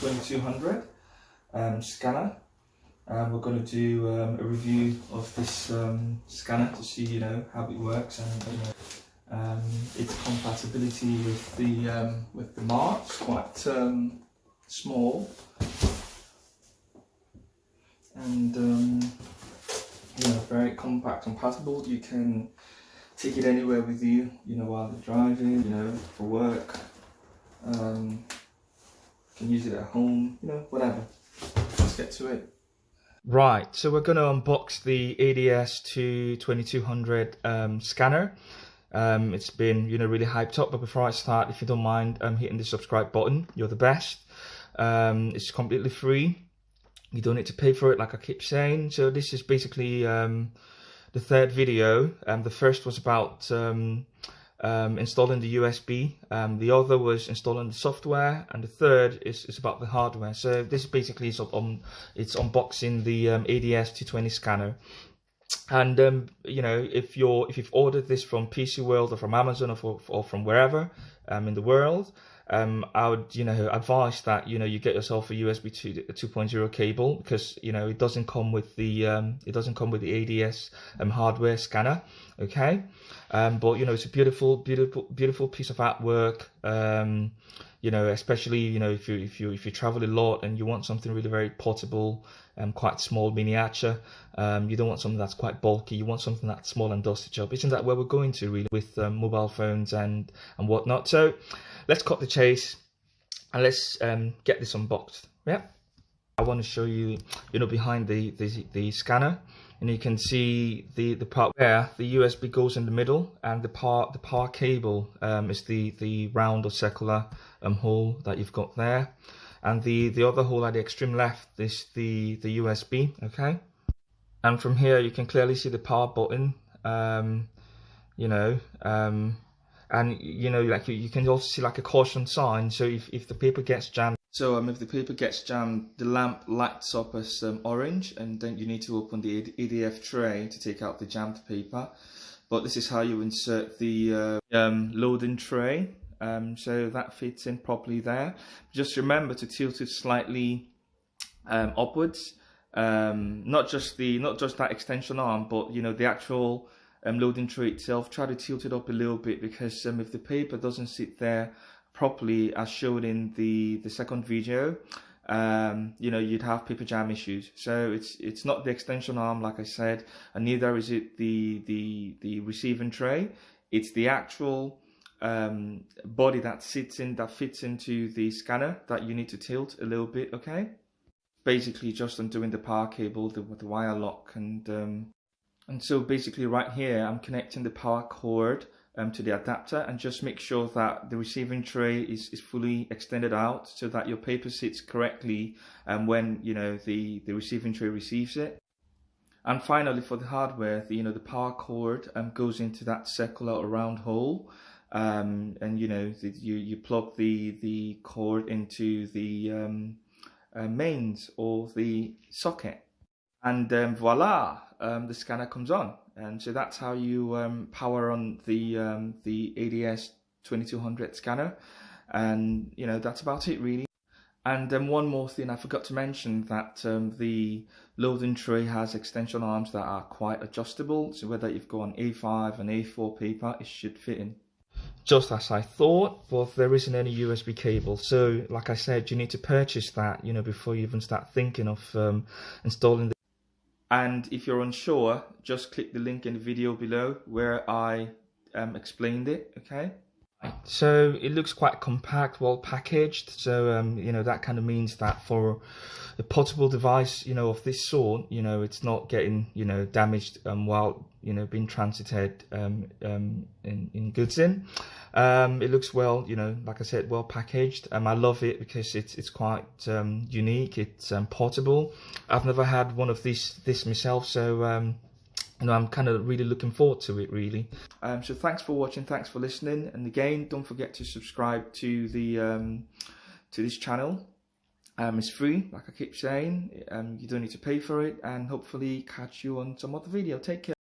2200 scanner. We're going to do a review of this scanner to see, you know, how it works and its compatibility with the mark. It's quite small and you know, very compact, compatible. You can take it anywhere with you, you know, while you're driving, you know, for work. You can use it at home, you know, whatever. Let's get to it. Right, so we're going to unbox the e.t.c 2200 scanner. It's been, you know, really hyped up, but before I start, if you don't mind hitting the subscribe button, you're the best. It's completely free. You don't need to pay for it, like I keep saying. So this is basically the third video. The first was about installing the USB. The other was installing the software, and the third is about the hardware. So this basically is it's unboxing the e.t.c 220 scanner. And you know, if you've ordered this from PC World or from Amazon or from wherever in the world, I would, you know, advise that, you know, you get yourself a USB 2.0 cable, because, you know, it doesn't come with the e.t.c hardware scanner. Okay, but you know, it's a beautiful piece of artwork. You know, especially, you know, if you travel a lot and you want something really very portable and quite small, miniature. You don't want something that's quite bulky. You want something that's small and dusty job. Isn't that where we're going to, really, with mobile phones and whatnot? So let's cut the chase and let's get this unboxed. Yeah, I want to show you, you know, behind the scanner, and you can see the part where the USB goes in the middle, and the power cable is the round or circular hole that you've got there, and the other hole at the extreme left is the USB. Okay, and from here you can clearly see the power button. You know, and you know, like you can also see like a caution sign. So if the paper gets jammed, if the paper gets jammed, the lamp lights up as orange, and then you need to open the EDF tray to take out the jammed paper. But this is how you insert the loading tray. So that fits in properly there. Just remember to tilt it slightly upwards. Not just that extension arm, but you know, the actual loading tray itself. Try to tilt it up a little bit, because if the paper doesn't sit there properly as shown in the second video, you know, you'd have paper jam issues. So it's not the extension arm, like I said, and neither is it the receiving tray. It's the actual body that fits into the scanner that you need to tilt a little bit. Okay, basically just undoing the power cable with the wire lock, and so basically right here I'm connecting the power cord to the adapter, and just make sure that the receiving tray is fully extended out so that your paper sits correctly when, you know, the receiving tray receives it. And finally, for the hardware, the power cord goes into that circular or round hole, and you know, you plug the cord into the mains or the socket, and voila, the scanner comes on. And so that's how you power on the e.t.c 2200 scanner. And you know, that's about it, really. And then one more thing I forgot to mention, that the loading tray has extension arms that are quite adjustable, so whether you've got an A5 and A4 paper, it should fit in. Just as I thought, but there isn't any USB cable. So like I said, you need to purchase that, you know, before you even start thinking of installing the. And if you're unsure, just click the link in the video below where I explained it. Okay. So it looks quite compact, well packaged. So you know, that kind of means that for a portable device, you know, of this sort, you know, it's not getting, you know, damaged while, you know, being transited in goods in. It looks well, you know, like I said, well packaged. I love it because it's quite unique. It's portable. I've never had one of this myself, so you know, I'm kind of really looking forward to it, really. So thanks for watching, thanks for listening, and again, don't forget to subscribe to the to this channel. It's free, like I keep saying. You don't need to pay for it, and hopefully catch you on some other video. Take care.